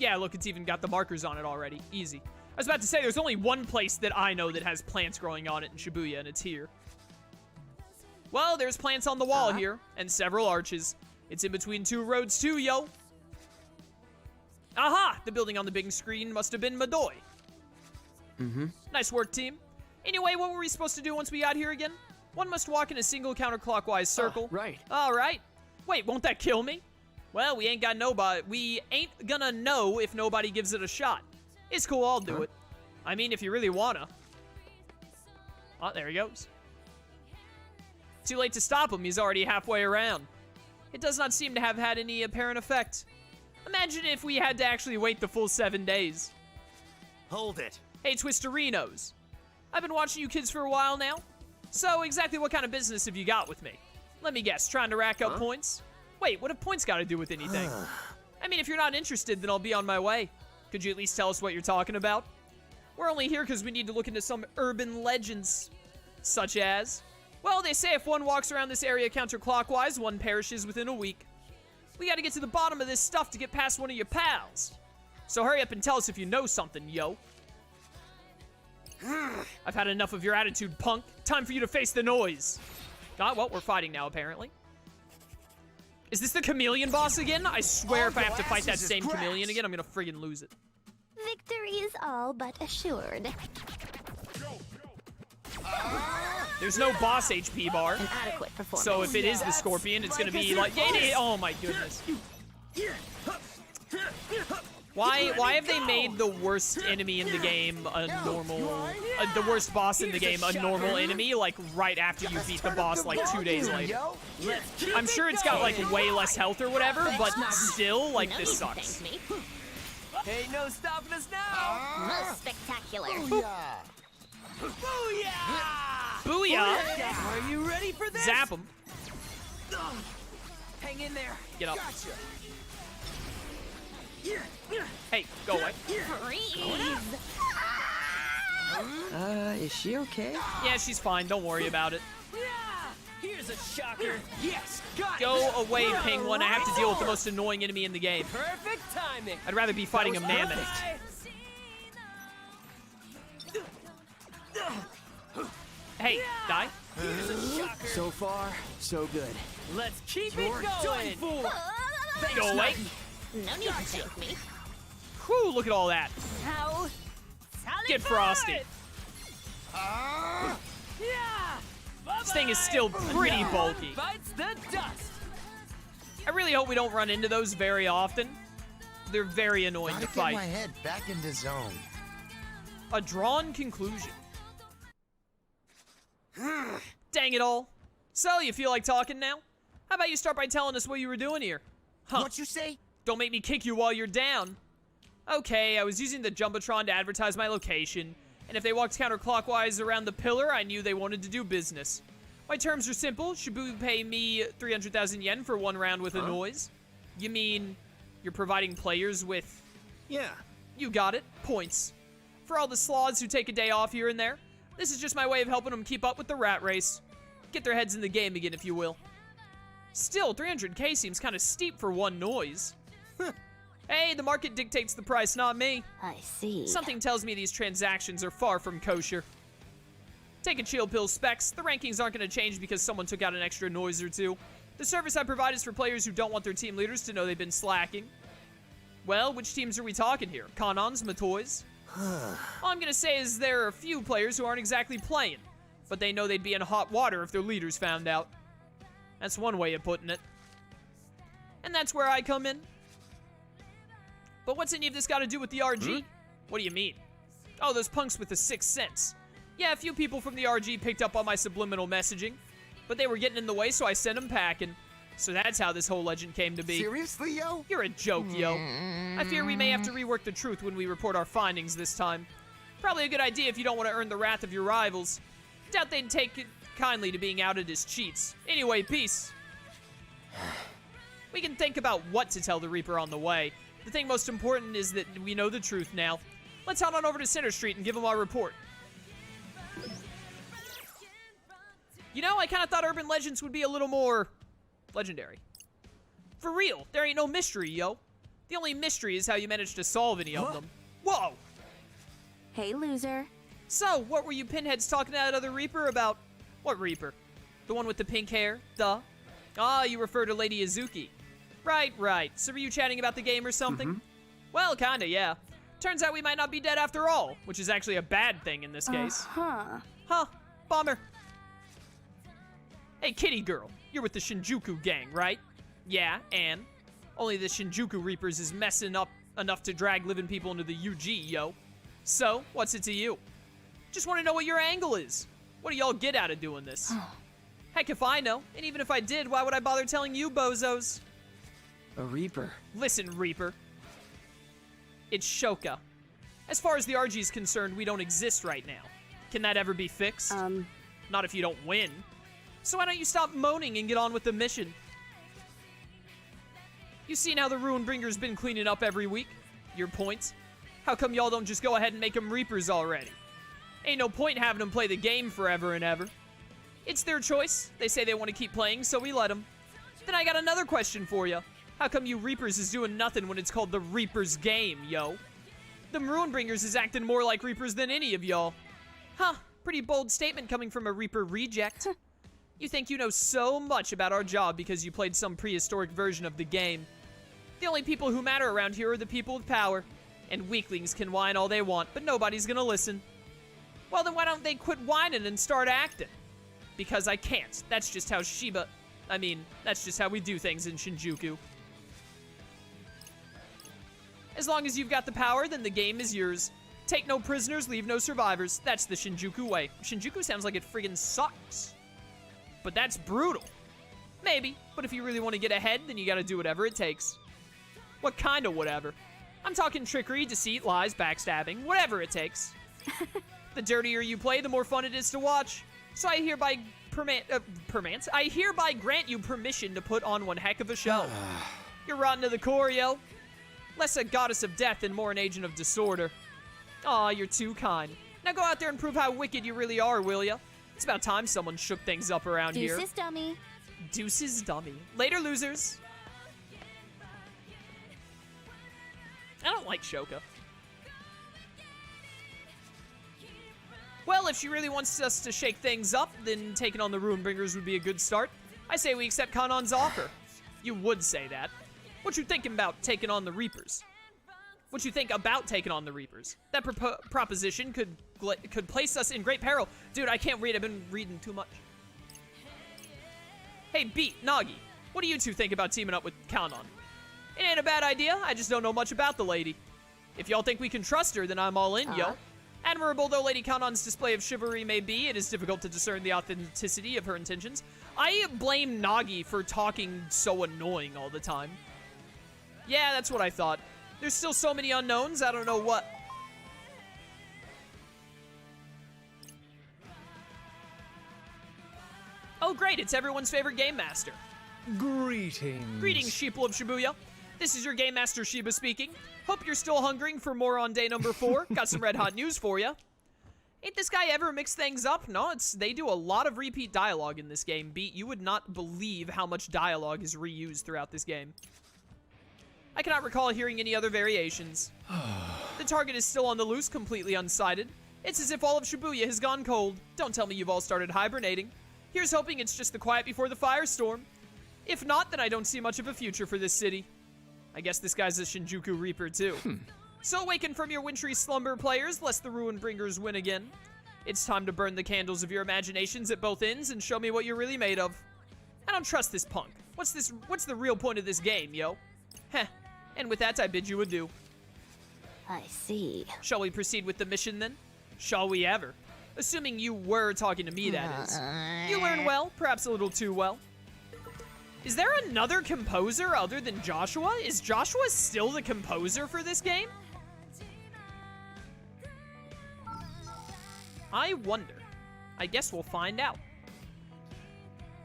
Yeah, look, it's even got the markers on it already. Easy. I was about to say, there's only one place that I know that has plants growing on it in Shibuya, and it's here. Well, there's plants on the wall here, and several arches. It's in between 2 roads too, yo. Aha! The building on the big screen must have been Motoi. Nice work, team. Anyway, what were we supposed to do once we got here again? One must walk in a single counterclockwise circle. Right. All right. Wait, won't that kill me? Well, we ain't gonna know if nobody gives it a shot. It's cool, I'll do it. I mean, if you really wanna. Oh, there he goes. Too late to stop him, he's already halfway around. It does not seem to have had any apparent effect. Imagine if we had to actually wait the full 7 days. Hold it. Hey, Twisterinos. I've been watching you kids for a while now. So, exactly what kind of business have you got with me? Let me guess, trying to rack up points? Wait, what have points got to do with anything? I mean, if you're not interested, then I'll be on my way. Could you at least tell us what you're talking about? We're only here because we need to look into some urban legends. Such as? Well, they say if one walks around this area counterclockwise, one perishes within a week. We gotta get to the bottom of this stuff to get past one of your pals. So hurry up and tell us if you know something, yo. I've had enough of your attitude, punk. Time for you to face the noise. Well, we're fighting now, apparently. Is this the chameleon boss again? I swear if I have to fight that same chameleon again, I'm gonna friggin' lose it. Victory is all but assured. There's no boss HP bar. An adequate performance. So if it is the scorpion, it's gonna be like, oh my goodness. Why have they made the worst enemy in the game a normal, the worst boss in the game a normal enemy, like right after you beat the boss like 2 days later? I'm sure it's got like way less health or whatever, but still, like, this sucks. Ain't no stopping us now. Most spectacular. Booyah! Booyah! Are you ready for this? Zap him. Hang in there. Get up. Gotcha. Hey, go away. Freeze! Is she okay? Yeah, she's fine. Don't worry about it. Yeah! Here's a shocker. Yes, got it. Go away, Penguin. I have to deal with the most annoying enemy in the game. Perfect timing. I'd rather be fighting a mammoth. Hey, die. So far, so good. Let's keep it going. Go away. No need to thank me. Whew, look at all that. How? Get frosty. Yeah. This thing is still pretty bulky. Bites the dust. I really hope we don't run into those very often. They're very annoying to Gotta get my fight. head back into zone. A drawn conclusion. Dang it all. So, you feel like talking now? How about you start by telling us what you were doing here? Huh. What you say? Don't make me kick you while you're down. Okay, I was using the Jumbotron to advertise my location, and if they walked counterclockwise around the pillar, I knew they wanted to do business. My terms are simple. Shibuya pay me 300,000 yen for one round with a noise. You mean you're providing players with... Yeah. You got it. Points. For all the sloths who take a day off here and there, this is just my way of helping them keep up with the rat race. Get their heads in the game again, if you will. Still, 300k seems kind of steep for one noise. Hey, the market dictates the price, not me. I see. Something tells me these transactions are far from kosher. Take a chill pill, Specs. The rankings aren't going to change because someone took out an extra noise or two. The service I provide is for players who don't want their team leaders to know they've been slacking. Well, which teams are we talking here? Kanons, Motois? All I'm going to say is there are a few players who aren't exactly playing, but they know they'd be in hot water if their leaders found out. That's one way of putting it. And that's where I come in. But what's any of this got to do with the RG? What do you mean? Oh, those punks with the 6th sense. Yeah, a few people from the RG picked up on my subliminal messaging, but they were getting in the way, so I sent them packing. So that's how this whole legend came to be. Seriously, yo? You're a joke, yo. I fear we may have to rework the truth when we report our findings this time. Probably a good idea if you don't want to earn the wrath of your rivals. Doubt they'd take it kindly to being outed as cheats. Anyway, peace. We can think about what to tell the Reaper on the way. The thing most important is that we know the truth now. Let's head on over to Center Street and give them our report. You know, I kind of thought urban legends would be a little more legendary. For real, there ain't no mystery, yo. The only mystery is how you managed to solve any of them. Whoa! Hey, loser. So, what were you pinheads talking to that other Reaper about? What Reaper? The one with the pink hair? Duh. Ah, you refer to Lady Izuki. Right, right. So were you chatting about the game or something? Well, kinda, yeah. Turns out we might not be dead after all, which is actually a bad thing in this case. Huh, bummer. Hey, kitty girl, you're with the Shinjuku gang, right? Yeah, and? Only the Shinjuku Reapers is messing up enough to drag living people into the UG, yo. So, what's it to you? Just want to know what your angle is. What do y'all get out of doing this? Heck if I know, and even if I did, why would I bother telling you bozos? A Reaper. Listen, Reaper. It's Shoka. As far as the RG is concerned, we don't exist right now. Can that ever be fixed? Not if you don't win. So why don't you stop moaning and get on with the mission? You seen how the Ruinbringer's been cleaning up every week? Your point? How come y'all don't just go ahead and make them Reapers already? Ain't no point having them play the game forever and ever. It's their choice. They say they want to keep playing, so we let them. Then I got another question for you. How come you Reapers is doing nothing when it's called the Reapers game, yo? Them Ruinbringers is acting more like Reapers than any of y'all. Huh, pretty bold statement coming from a Reaper reject. You think you know so much about our job because you played some prehistoric version of the game. The only people who matter around here are the people with power. And weaklings can whine all they want, but nobody's gonna listen. Well, then why don't they quit whining and start acting? Because I can't. That's just how that's just how we do things in Shinjuku. As long as you've got the power, then the game is yours. Take no prisoners, leave no survivors. That's the Shinjuku way. Shinjuku sounds like it friggin' sucks. But that's brutal. Maybe, but if you really want to get ahead, then you gotta do whatever it takes. What kind of whatever? I'm talking trickery, deceit, lies, backstabbing, whatever it takes. The dirtier you play, the more fun it is to watch. So I hereby I hereby grant you permission to put on one heck of a show. You're rotten to the core, yo. Less a goddess of death and more an agent of disorder. Aw, you're too kind. Now go out there and prove how wicked you really are, will ya? It's about time someone shook things up around here. Deuces, dummy. Deuces, dummy. Later, losers. I don't like Shoka. Well, if she really wants us to shake things up, then taking on the Ruinbringers would be a good start. I say we accept Kanon's offer. You would say that. What you thinking about taking on the Reapers? What you think about taking on the Reapers? That proposition could place us in great peril. Dude, I can't read. I've been reading too much. Hey, Beat, Nagi, what do you two think about teaming up with Kanon? It ain't a bad idea. I just don't know much about the lady. If y'all think we can trust her, then I'm all in, yo. Admirable though Lady Kanon's display of chivalry may be, it is difficult to discern the authenticity of her intentions. I blame Nagi for talking so annoying all the time. Yeah, that's what I thought. There's still so many unknowns, I don't know what. Oh great, it's everyone's favorite Game Master. Greetings. Greetings, sheeple of Shibuya. This is your Game Master Shiba speaking. Hope you're still hungering for more on day number 4. Got some red hot news for ya. Ain't this guy ever mix things up? No, they do a lot of repeat dialogue in this game. Beat, you would not believe how much dialogue is reused throughout this game. I cannot recall hearing any other variations. The target is still on the loose, completely unsighted. It's as if all of Shibuya has gone cold. Don't tell me you've all started hibernating. Here's hoping it's just the quiet before the firestorm. If not, then I don't see much of a future for this city. I guess this guy's a Shinjuku Reaper too. So awaken from your wintry slumber, players, lest the Ruinbringers win again. It's time to burn the candles of your imaginations at both ends and show me what you're really made of. I don't trust this punk. What's the real point of this game, yo? Heh. And with that, I bid you adieu. I see. Shall we proceed with the mission then? Shall we ever? Assuming you were talking to me, that is. You learn well, perhaps a little too well. Is there another composer other than Joshua? Is Joshua still the composer for this game? I wonder. I guess we'll find out.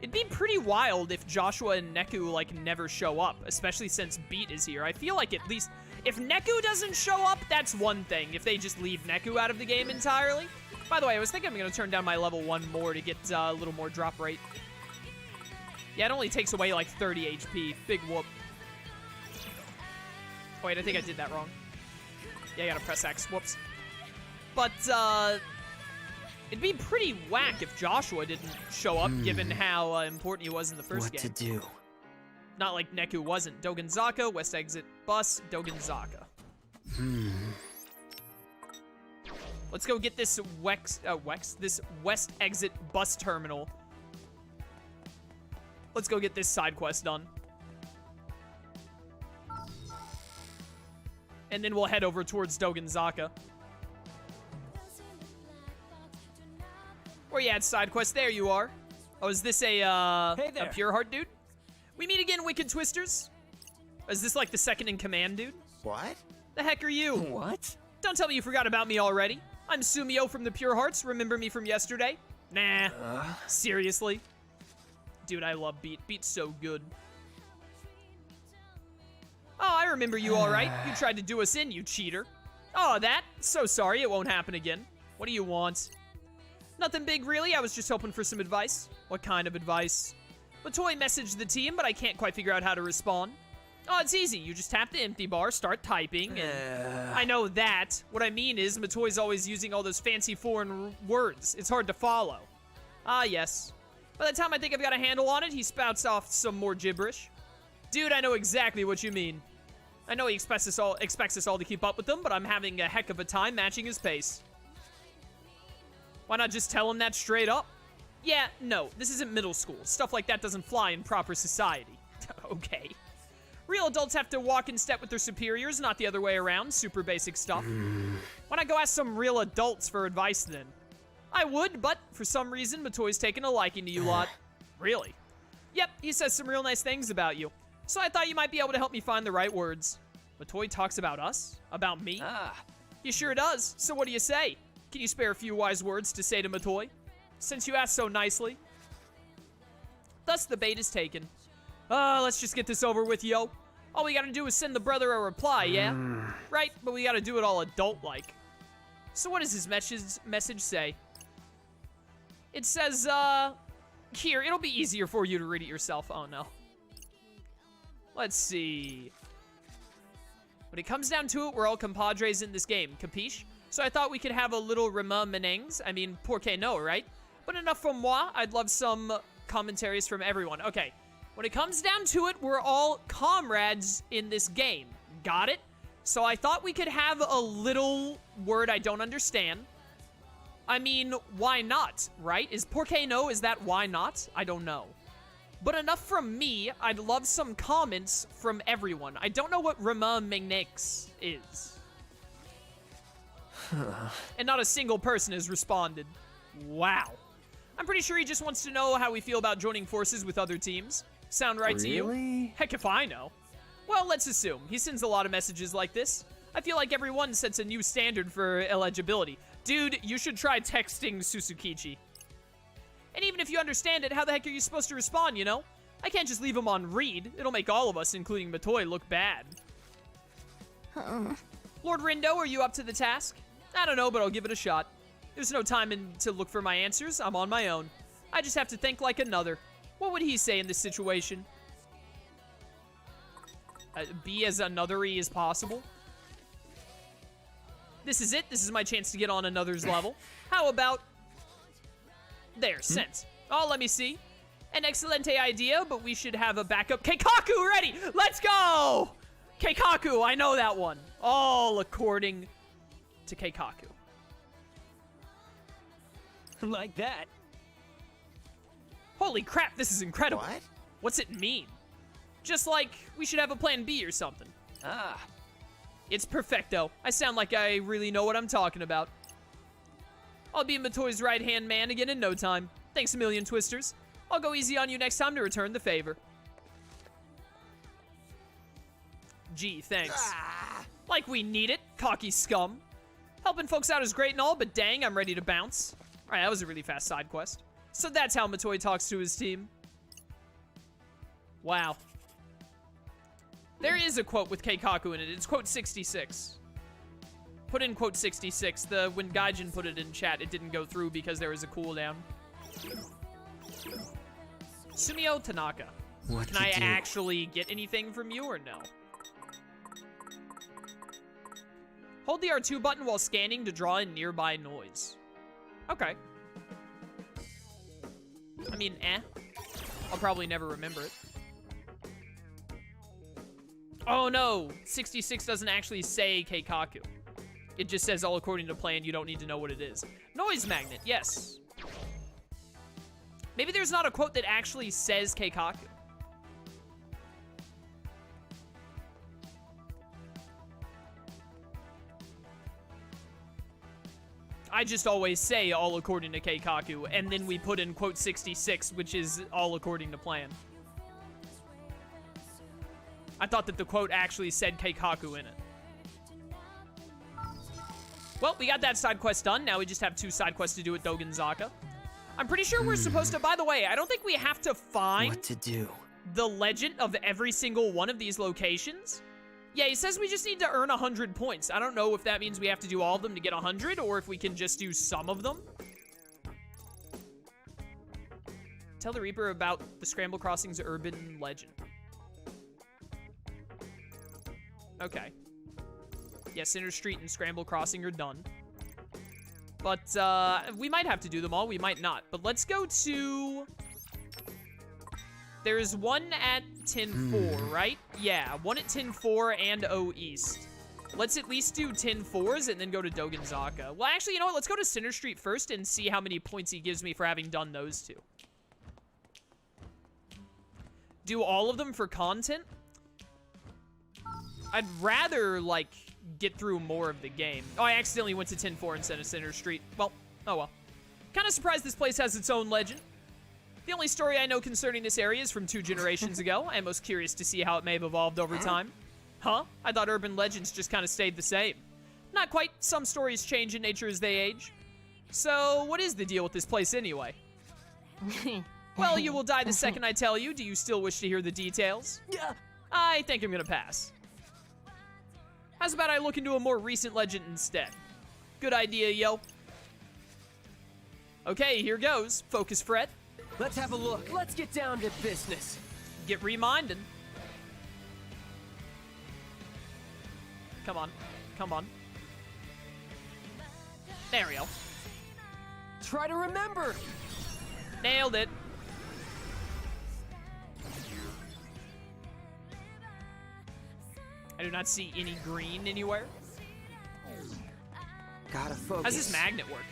It'd be pretty wild if Joshua and Neku, like, never show up, especially since Beat is here. I feel like at least, if Neku doesn't show up, that's one thing. If they just leave Neku out of the game entirely. By the way, I was thinking I'm going to turn down my level 1 more to get a little more drop rate. Yeah, it only takes away like 30 HP. Big whoop. Wait, I think I did that wrong. Yeah, I gotta press X. Whoops. But, it'd be pretty whack if Joshua didn't show up, given how important he was in the first game. What to do? Not like Neku wasn't. Dogenzaka, west exit bus, Dogenzaka. Let's go get this this west exit bus terminal. Let's go get this side quest done. And then we'll head over towards Dogenzaka. Where you at, side quest? There you are. Oh, is this Hey a there. pure heart dude? We meet again, Wicked Twisters. Is this like the second in command, dude? What? The heck are you? What? Don't tell me you forgot about me already. I'm Sumio from the Pure Hearts. Remember me from yesterday? Nah. Seriously? Dude, I love Beat. Beat's so good. Oh, I remember you all right. You tried to do us in, you cheater. Oh, that? So sorry, it won't happen again. What do you want? Nothing big, really. I was just hoping for some advice. What kind of advice? Motoi messaged the team, but I can't quite figure out how to respond. Oh, it's easy. You just tap the empty bar, start typing, and... I know that. What I mean is, Matoi's always using all those fancy foreign words. It's hard to follow. Ah, yes. By the time I think I've got a handle on it, he spouts off some more gibberish. Dude, I know exactly what you mean. I know he expects us all to keep up with him, but I'm having a heck of a time matching his pace. Why not just tell him that straight up? Yeah, no, this isn't middle school. Stuff like that doesn't fly in proper society. Okay. Real adults have to walk in step with their superiors, not the other way around. Super basic stuff. Why not go ask some real adults for advice then? I would, but for some reason, Matoi's taken a liking to you lot. Really? Yep, he says some real nice things about you. So I thought you might be able to help me find the right words. Motoi talks about us? About me? He sure does. So what do you say? Can you spare a few wise words to say to Motoi? Since you asked so nicely. Thus, the bait is taken. Let's just get this over with, yo. All we gotta do is send the brother a reply, yeah? Right, but we gotta do it all adult-like. So what does his message say? It says, here, it'll be easier for you to read it yourself. Oh, no. Let's see. When it comes down to it, we're all compadres in this game, capiche? So I thought we could have a little remenangs. I mean, pour que no, right? But enough from moi. I'd love some commentaries from everyone. Okay. When it comes down to it, we're all comrades in this game. Got it? So I thought we could have a little word I don't understand. I mean, why not, right? Is por qué no, is that why not? I don't know. But enough from me. I'd love some comments from everyone. I don't know what remenangs is. And not a single person has responded. Wow. I'm pretty sure he just wants to know how we feel about joining forces with other teams. Sound right to you? Really? Heck if I know. Well, let's assume. He sends a lot of messages like this. I feel like everyone sets a new standard for eligibility. Dude, you should try texting Susukichi. And even if you understand it, how the heck are you supposed to respond, you know? I can't just leave him on read. It'll make all of us, including Motoi, look bad. Lord Rindo, are you up to the task? I don't know, but I'll give it a shot. There's no time to look for my answers. I'm on my own. I just have to think like another. What would he say in this situation? Be as another-y as possible? This is it. This is my chance to get on another's level. How about... There, sent. Oh, let me see. An excelente idea, but we should have a backup. Keikaku ready! Let's go! Keikaku, I know that one. All according to Keikaku. Like that. Holy crap, this is incredible. What? What's it mean? Just like we should have a plan B or something. It's perfecto. I sound like I really know what I'm talking about. I'll be Matoi's right-hand man again in no time. Thanks a million, Twisters. I'll go easy on you next time to return the favor. Gee, thanks. Like we need it, cocky scum. Helping folks out is great and all, but dang, I'm ready to bounce. Alright, that was a really fast side quest. So that's how Motoi talks to his team. Wow. There is a quote with Keikaku in it. It's quote 66. Put in quote 66. When Gaijin put it in chat, it didn't go through because there was a cooldown. Sumio Tanaka. What Can to I do? actually get anything from you or no? Hold the R2 button while scanning to draw in nearby noise. Okay. I mean, I'll probably never remember it. Oh no, 66 doesn't actually say Keikaku. It just says all according to plan, you don't need to know what it is. Noise magnet, yes. Maybe there's not a quote that actually says Keikaku. I just always say all according to Keikaku, and then we put in quote 66, which is all according to plan. I thought that the quote actually said Keikaku in it. Well, we got that side quest done. Now we just have 2 side quests to do at Dogenzaka. I'm pretty sure we're supposed to, by the way, I don't think we have to find What to do? the legend of every single one of these locations. Yeah, he says we just need to earn 100 points. I don't know if that means we have to do all of them to get 100, or if we can just do some of them. Tell the Reaper about the Scramble Crossings urban legend. Okay. Yeah, Center Street and Scramble Crossing are done. But, we might have to do them all, we might not. But let's go to... There's one at 10-4, right? Yeah, one at 10-4 and O East. Let's at least do 10-4s and then go to Dogenzaka. Well, actually, you know what? Let's go to Center Street first and see how many points he gives me for having done those 2. Do all of them for content? I'd rather, like, get through more of the game. Oh, I accidentally went to 10-4 instead of Center Street. Well, oh well. Kind of surprised this place has its own legend. The only story I know concerning this area is from 2 generations ago. I'm most curious to see how it may have evolved over time. Huh? I thought urban legends just kind of stayed the same. Not quite. Some stories change in nature as they age. So, what is the deal with this place anyway? Well, you will die the second I tell you. Do you still wish to hear the details? I think I'm gonna pass. How's about I look into a more recent legend instead? Good idea, yo. Okay, here goes. Focus, Fred. Let's have a look. Let's get down to business. Get reminded. Come on. Come on. There we go. Try to remember. Nailed it. I do not see any green anywhere. Gotta focus. How's this magnet work?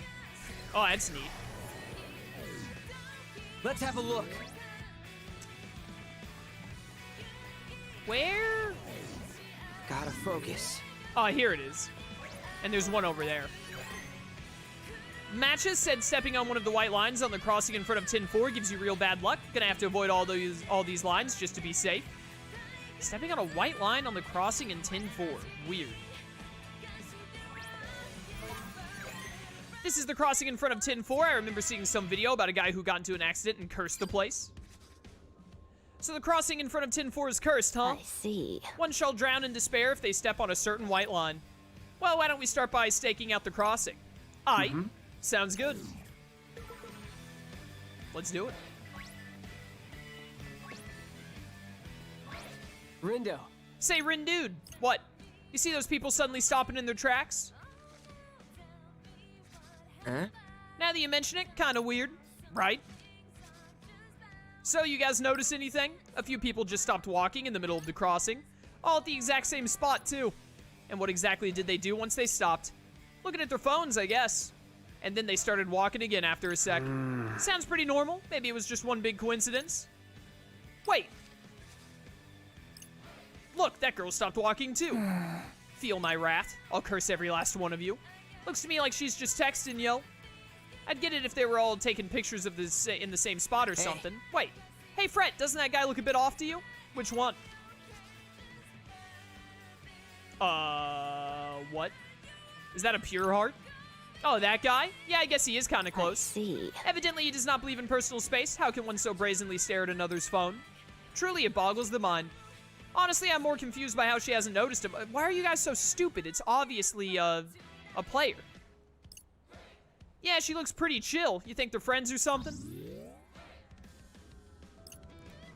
Oh, that's neat. Let's have a look. Where? Gotta focus. Oh, here it is. And there's one over there. Matches said stepping on one of the white lines on the crossing in front of 10-4 gives you real bad luck. Gonna have to avoid all these lines just to be safe. Stepping on a white line on the crossing in 10-4. Weird. This is the crossing in front of 10-4. I remember seeing some video about a guy who got into an accident and cursed the place. So the crossing in front of 10-4 is cursed, huh? I see. One shall drown in despair if they step on a certain white line. Well, why don't we start by staking out the crossing? Aye. Sounds good. Let's do it. Rindo. Say, Rin dude, what? You see those people suddenly stopping in their tracks? Huh? Now that you mention it, kind of weird, right? So, you guys notice anything? A few people just stopped walking in the middle of the crossing. All at the exact same spot, too. And what exactly did they do once they stopped? Looking at their phones, I guess. And then they started walking again after a sec. Sounds pretty normal. Maybe it was just one big coincidence. Wait. Look, that girl stopped walking, too. Feel my wrath. I'll curse every last one of you. Looks to me like she's just texting, yo. I'd get it if they were all taking pictures of this in the same spot or something. Wait. Hey, Fred, doesn't that guy look a bit off to you? Which one? What? Is that a pure heart? Oh, that guy? Yeah, I guess he is kind of close. I see. Evidently, he does not believe in personal space. How can one so brazenly stare at another's phone? Truly, it boggles the mind. Honestly, I'm more confused by how she hasn't noticed him. Why are you guys so stupid? It's obviously, a player. Yeah, she looks pretty chill. You think they're friends or something?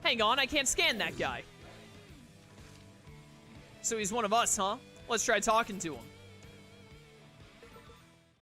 Hang on, I can't scan that guy. So he's one of us, huh? Let's try talking to him.